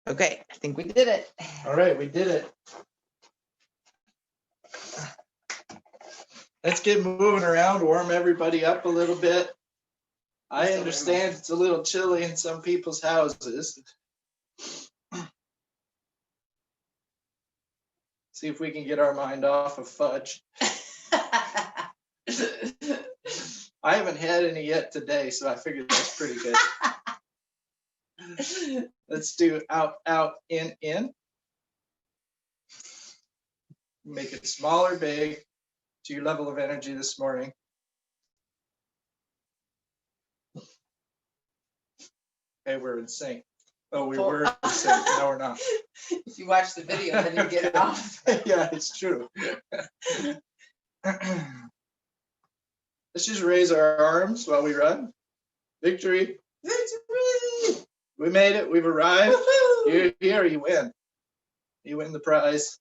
Okay, I think we did it. All right, we did it. Let's get moving around, warm everybody up a little bit. I understand it's a little chilly in some people's houses. See if we can get our mind off of fudge. I haven't had any yet today, so I figured that's pretty good. Let's do out, out, in, in. Make it small or big to your level of energy this morning. Okay, we're in sync. Oh, we were in sync. No, we're not. If you watch the video, then you get it off. Yeah, it's true. Let's just raise our arms while we run. Victory. Victory. We made it. We've arrived. You're here. You win. You win the prize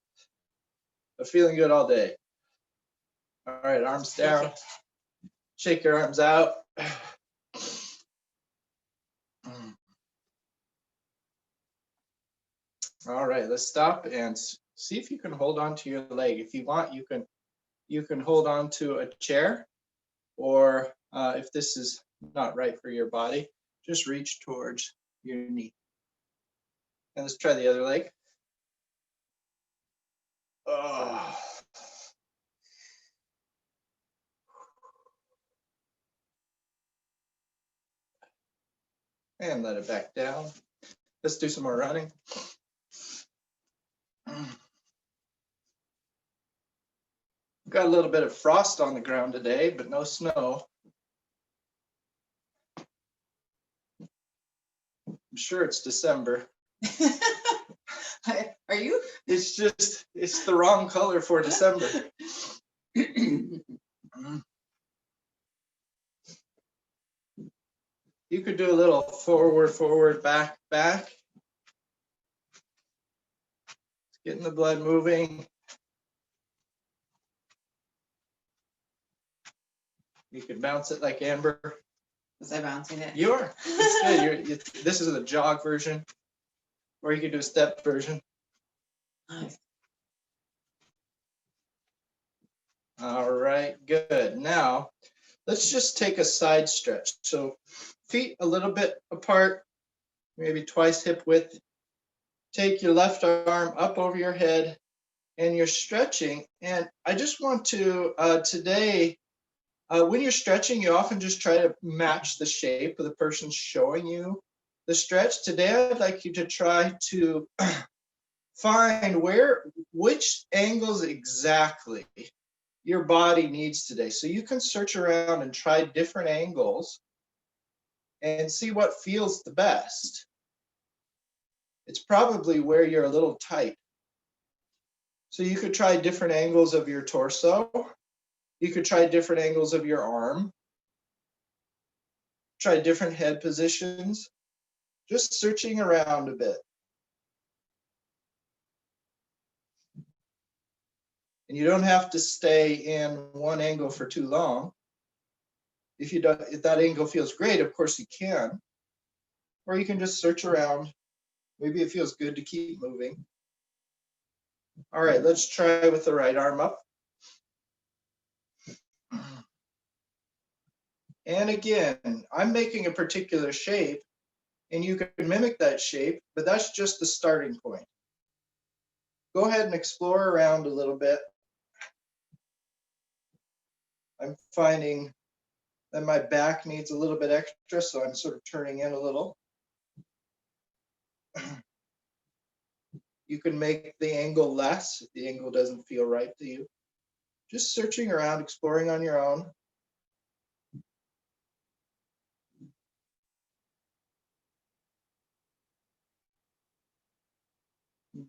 of feeling good all day. All right, arms down. Shake your arms out. All right, let's stop and see if you can hold on to your leg. If you want, you can hold on to a chair, or if this is not right for your body, just reach towards your knee. And let's try the other leg. Oh. And let it back down. Let's do some more running. Got a little bit of frost on the ground today, but no snow. I'm sure it's December. Are you? It's the wrong color for December. You could do a little forward, forward, back, back. Getting the blood moving. You could bounce it like Amber. Was I bouncing it? You are. It's good. This is a jog version, or you could do a step version. Nice. All right, good. Now, let's just take a side stretch. So feet a little bit apart, maybe twice hip width. Take your left arm up over your head, and you're stretching. And I just want to, today, when you're stretching, you often just try to match the shape of the person showing you the stretch. Today, I'd like you to try to find which angles exactly your body needs today. So you can search around and try different angles and see what feels the best. It's probably where you're a little tight. So you could try different angles of your torso. You could try different angles of your arm. Try different head positions. Just searching around a bit. And you don't have to stay in one angle for too long. If that angle feels great, of course you can. Or you can just search around. Maybe it feels good to keep moving. All right, let's try with the right arm up. And again, I'm making a particular shape, and you can mimic that shape, but that's just the starting point. Go ahead and explore around a little bit. I'm finding that my back needs a little bit extra, so I'm sort of turning in a little. You can make the angle less if the angle doesn't feel right to you. Just searching around, exploring on your own.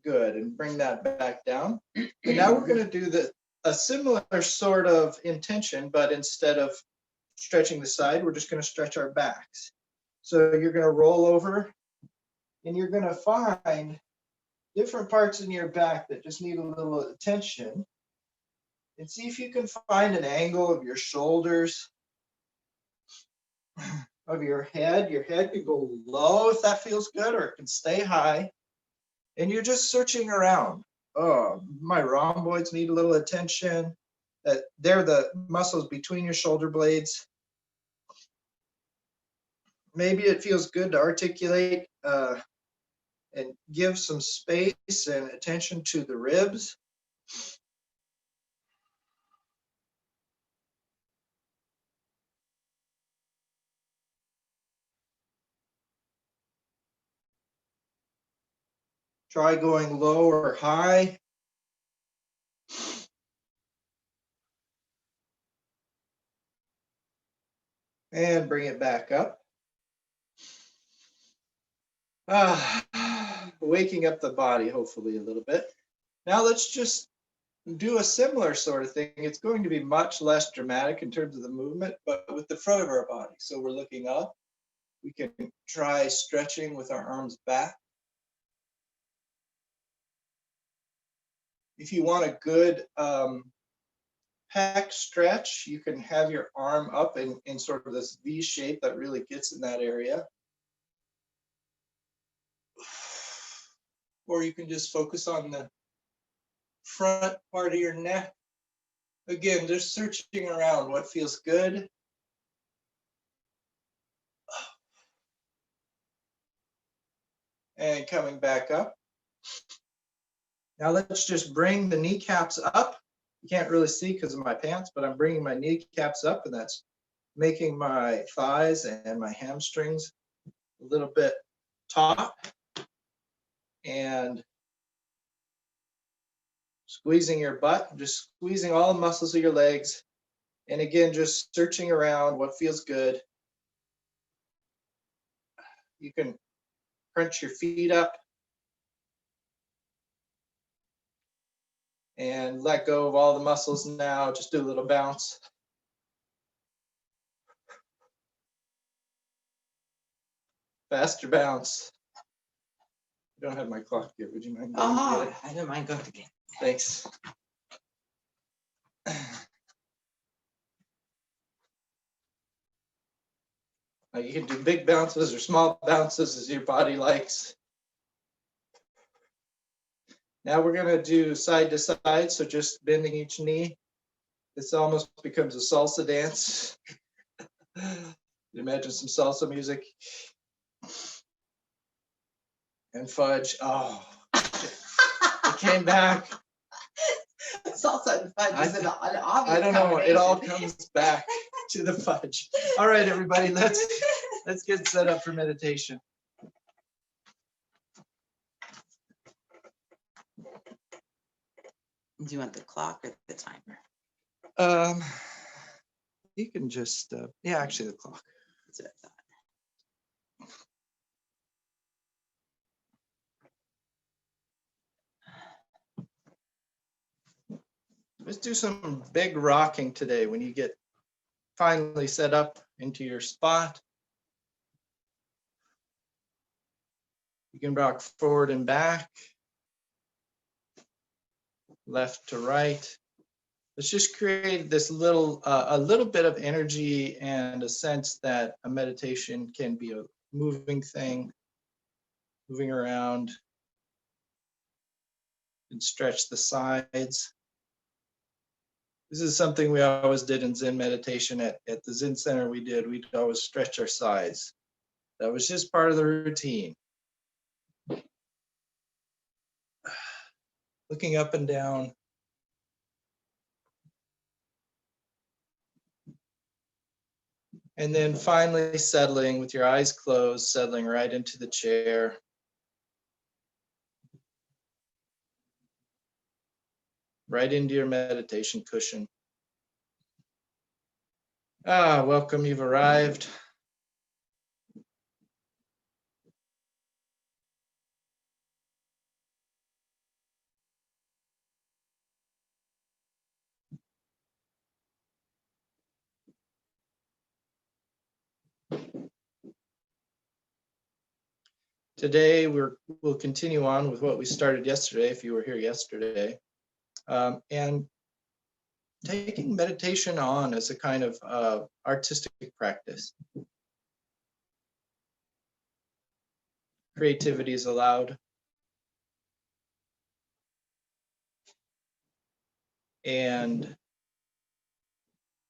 Good, and bring that back down. And now we're going to do a similar sort of intention, but instead of stretching the side, we're just going to stretch our backs. So you're going to roll over, and you're going to find different parts in your back that just need a little attention. And see if you can find an angle of your shoulders, of your head. Your head can go low if that feels good, or it can stay high. And you're just searching around. Oh, my rhomboids need a little attention. They're the muscles between your shoulder blades. Maybe it feels good to articulate and give some space and attention to the ribs. Try going low or high. And bring it back up. Waking up the body, hopefully, a little bit. Now let's just do a similar sort of thing. It's going to be much less dramatic in terms of the movement, but with the front of our body. So we're looking up. We can try stretching with our arms back. If you want a good pec stretch, you can have your arm up in sort of this V shape that really gets in that area. Or you can just focus on the front part of your neck. Again, just searching around what feels good. And coming back up. Now let's just bring the kneecaps up. You can't really see because of my pants, but I'm bringing my kneecaps up, and that's making my thighs and my hamstrings a little bit taut. And squeezing your butt, just squeezing all the muscles of your legs. And again, just searching around what feels good. You can crunch your feet up and let go of all the muscles now. Just do a little bounce. Faster bounce. I don't have my clock here. Would you mind going to get it? I don't mind going to get it. Thanks. Now you can do big bounces or small bounces as your body likes. Now we're going to do side to side, so just bending each knee. This almost becomes a salsa dance. Imagine some salsa music. And fudge. Oh, it came back. Salsa and fudge is an obvious I don't know. It all combination. comes back to the fudge. All right, everybody, let's get set up for meditation. Do you want the clock or the timer? You can just yeah, actually the clock. That's what I thought. Let's do some big rocking today when you get finally set up into your spot. You can rock forward and back, left to right. Let's just create this little, a little bit of energy and a sense that a meditation can be a moving thing, moving around, and stretch the sides. This is something we always did in Zen meditation at the Zen Center. We'd always stretch our sides. That was just part of the routine. Looking up and down. And then finally settling with your eyes closed, settling right into the chair. Right into your meditation cushion. Welcome, you've arrived. Today, we'll continue on with what we started yesterday, if you were here yesterday. And taking meditation on as a kind of artistic practice. Creativity is allowed. And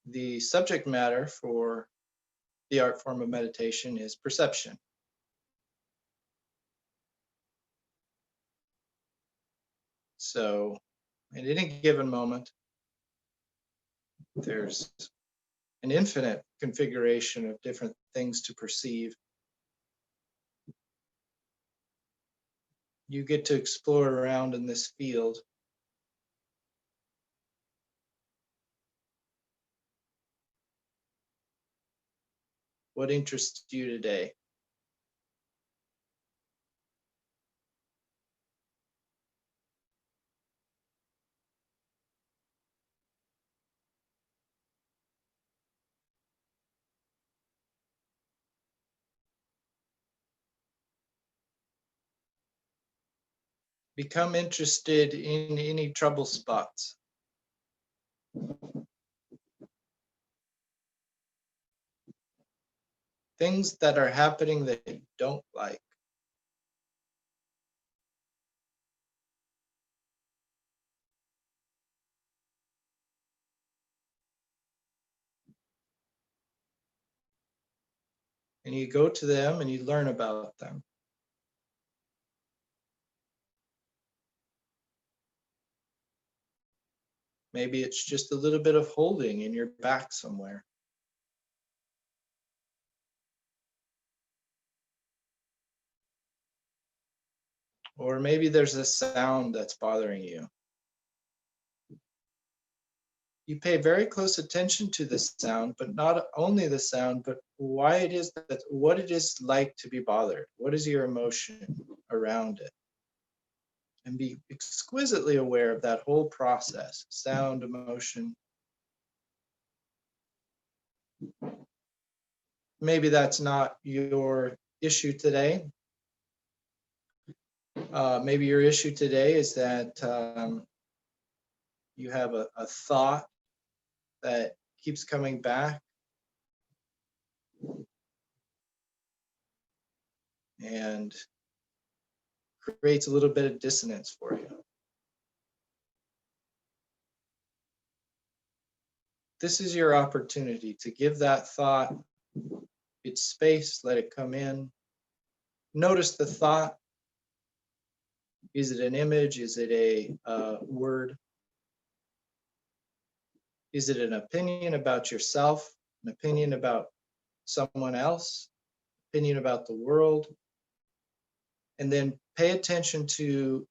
the subject matter for the art form of meditation is perception. So at any given moment, there's an infinite configuration of different things to perceive. You get to explore around in this field. What interests you today? Become interested in any trouble spots. Things that are happening that you don't like. And you go to them and you learn about them. Maybe it's just a little bit of holding in your back somewhere. Or maybe there's a sound that's bothering you. You pay very close attention to the sound, but not only the sound, but why it is that, what it is like to be bothered. What is your emotion around it? And be exquisitely aware of that whole process, sound, emotion. Maybe that's not your issue today. Maybe your issue today is that you have a thought that keeps coming back and creates a little bit of dissonance for you. This is your opportunity to give that thought its space, let it come in. Notice the thought. Is it an image? Is it a word? Is it an opinion about yourself? An opinion about someone else? Opinion about the world? And then pay attention to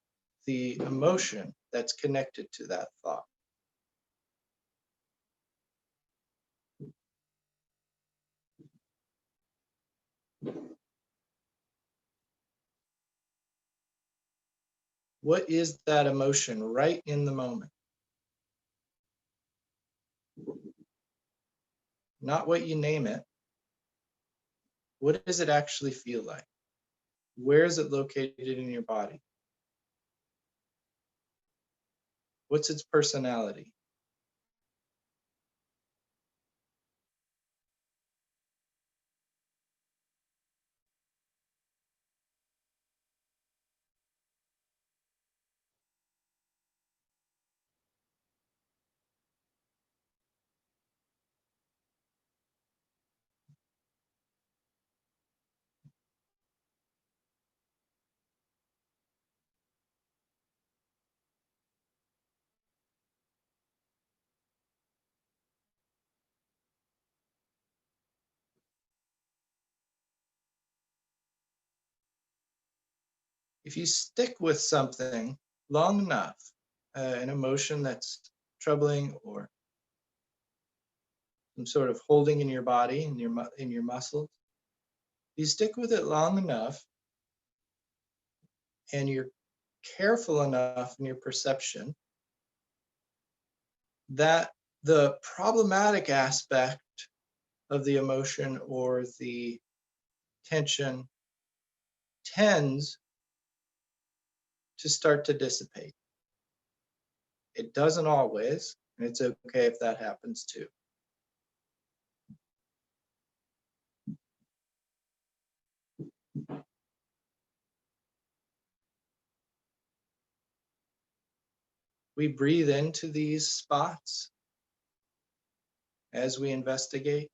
the emotion that's connected to that thought. What is that emotion right in the moment? Not what you name it. What does it actually feel like? Where is it located in your body? What's its personality? If you stick with something long enough, an emotion that's troubling or some sort of holding in your body, in your muscles, you stick with it long enough and you're careful enough in your perception that the problematic aspect of the emotion or the tension tends to start to dissipate. It doesn't always, And it's okay if that happens too. We breathe into these spots as we investigate.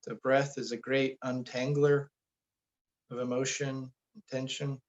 The breath is a great untangler of emotion and tension.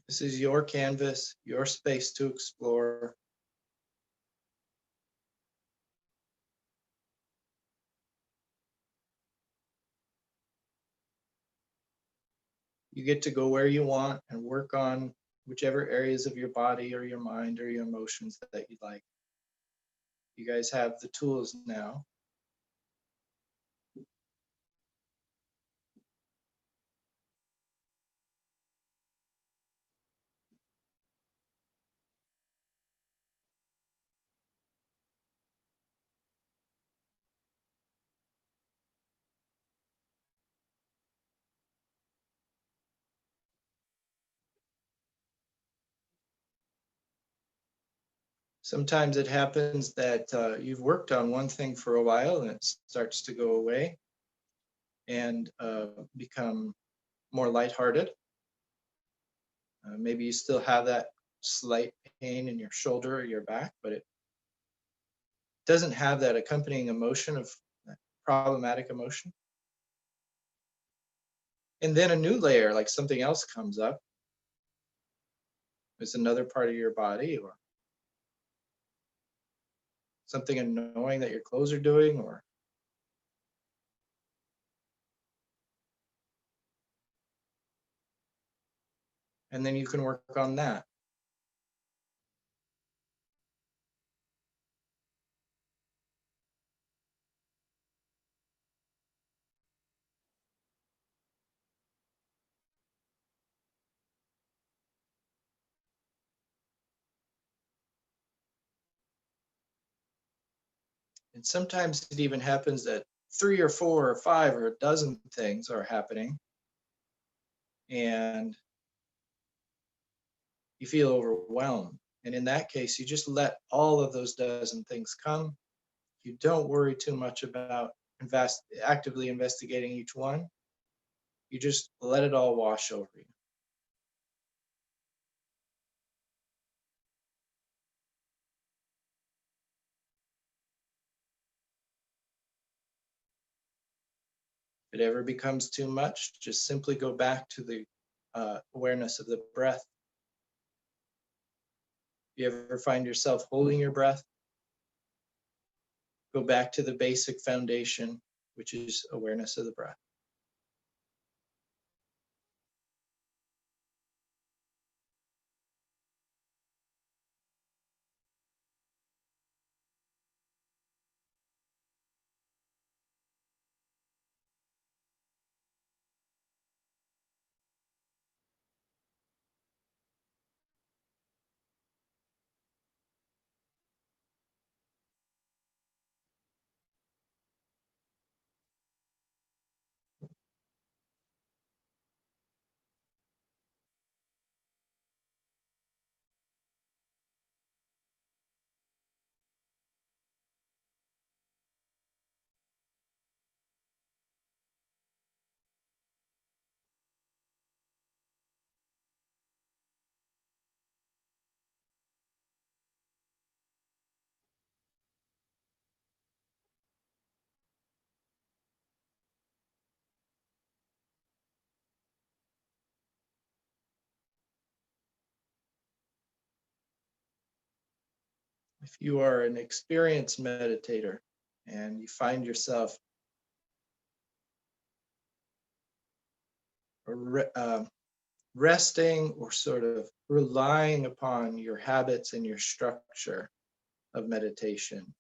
This is your canvas, your space to explore. You get to go where you want and work on whichever areas of your body or your mind or your emotions that you like. You guys have the tools now. Sometimes it happens that you've worked on one thing for a while and it starts to go away and become more lighthearted. Maybe you still have that slight pain in your shoulder or your back, but it doesn't have that accompanying emotion of problematic emotion. And then a new layer, like something else comes up. It's another part of your body or something annoying that your clothes are doing, or and then you can work on that. And sometimes it even happens that 3 or 4 or 5 or a dozen things are happening and you feel overwhelmed. And in that case, you just let all of those dozen things come. You don't worry too much about actively investigating each one. You just let it all wash over you. If it ever becomes too much, just simply go back to the awareness of the breath. If you ever find yourself holding your breath, go back to the basic foundation, which is awareness of the breath. If you are an experienced meditator and you find yourself resting or sort of relying upon your habits and your structure of meditation,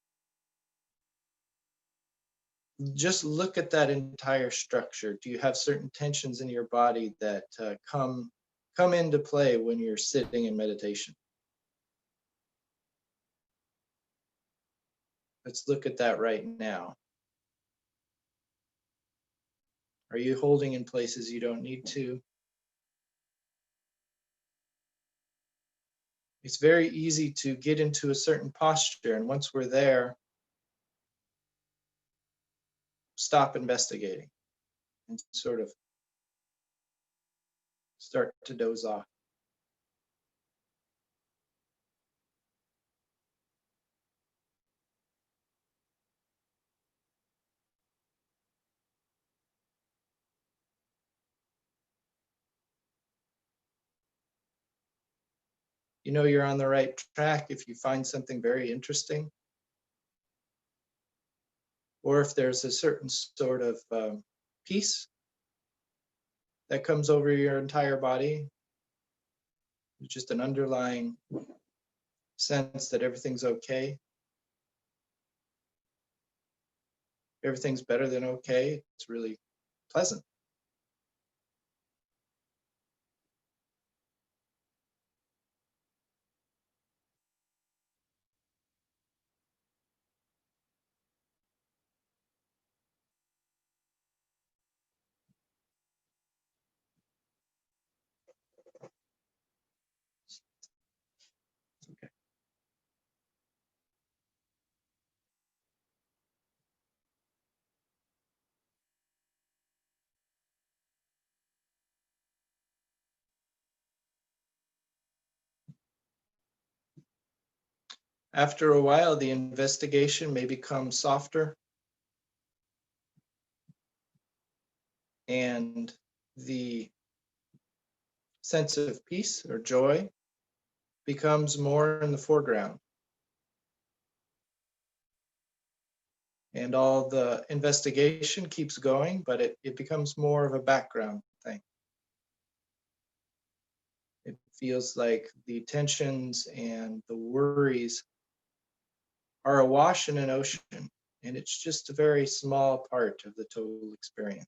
just look at that entire structure. Do you have certain tensions in your body that come into play when you're sitting in meditation? Let's look at that right now. Are you holding in places you don't need to? It's very easy to get into a certain posture, and once we're there, stop investigating and sort of start to doze off. You know you're on the right track if you find something very interesting, or if there's a certain sort of peace that comes over your entire body, just an underlying sense that everything's okay. Everything's better than okay. It's really pleasant. Okay. After a while, the investigation may become softer, and the sense of peace or joy becomes more in the foreground. And all the investigation keeps going, but it becomes more of a background thing. It feels like the tensions and the worries are awash in an ocean, and it's just a very small part of the total experience.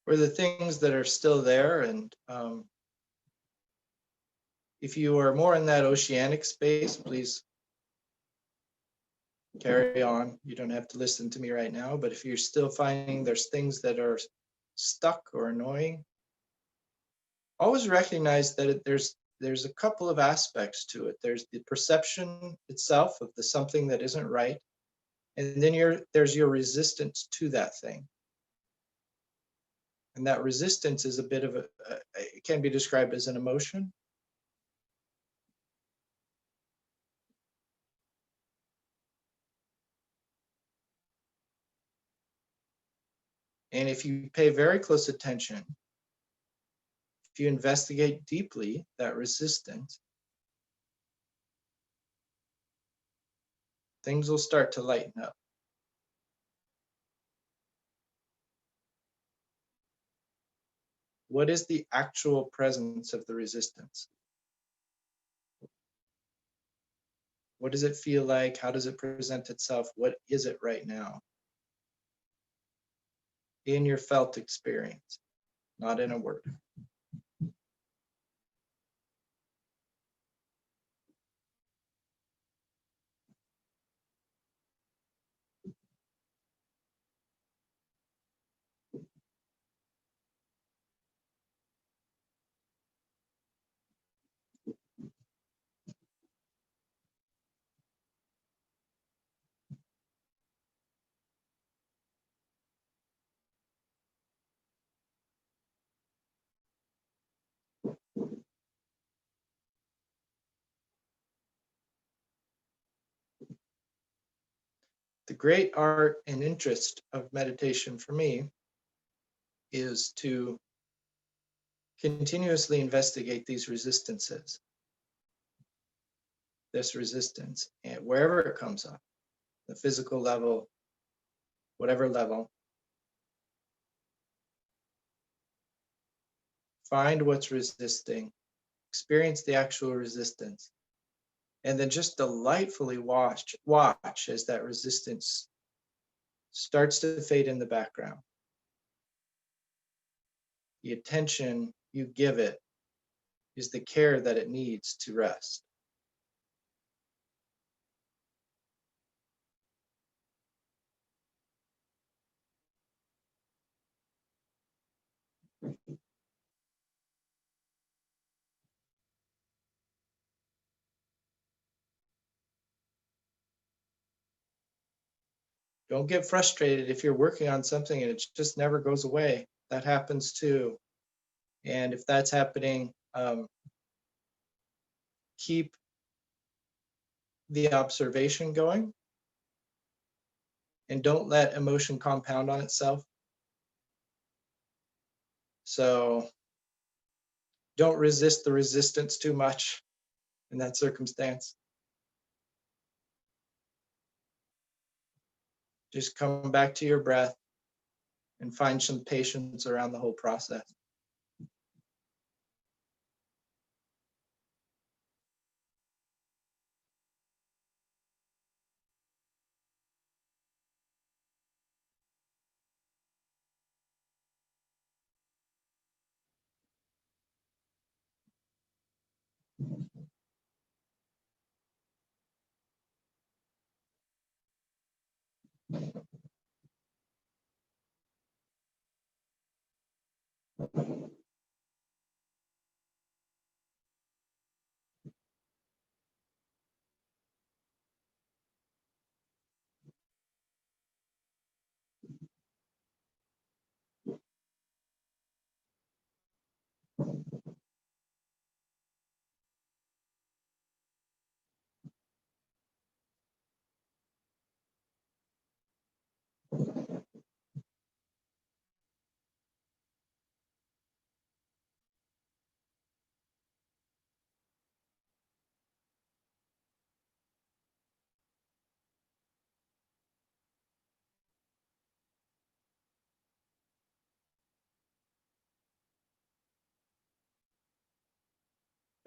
Or the things that are still there, and if you are more in that oceanic space, please carry on. You don't have to listen to me right now, but if you're still finding there's things that are stuck or annoying, always recognize that there's a couple of aspects to it. There's the perception itself of the something that isn't right, and then there's your resistance to that thing. And that resistance is a bit of it can be described as an emotion. And if you pay very close attention, if you investigate deeply that resistance, things will start to lighten up. What is the actual presence of the resistance? What does it feel like? How does it present itself? What is it right now? in your felt experience, not in a word. The great art and interest of meditation for me is to continuously investigate these resistances, this resistance, and wherever it comes up, the physical level, whatever level, find what's resisting, experience the actual resistance, and then just delightfully watch as that resistance starts to fade in the background. The attention you give it is the care that it needs to rest. Don't get frustrated if you're working on something and it just never goes away. That happens too. And if that's happening, keep the observation going and don't let emotion compound on itself. So don't resist the resistance too much in that circumstance. Just come back to your breath and find some patience around the whole process.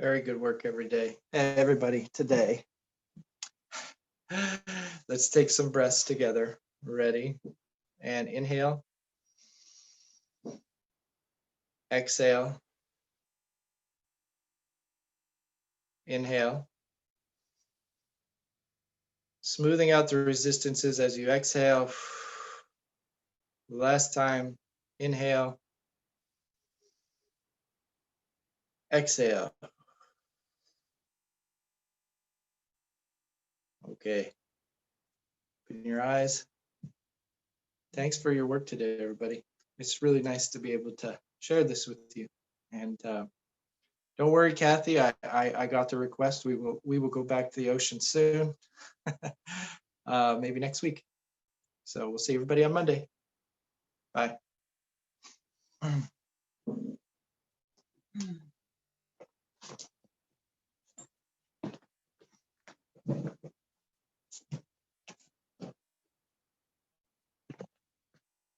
Very good work everybody today. Let's take some breaths together. Ready? And inhale. Exhale. Inhale. Smoothing out the resistances as you exhale. Last time. Inhale. Exhale. Okay. Open your eyes. Thanks for your work today, everybody. It's really nice to be able to share this with you. And don't worry, Kathy. I got the request. We will go back to the ocean soon. Maybe next week. So we'll see everybody on Monday. Bye.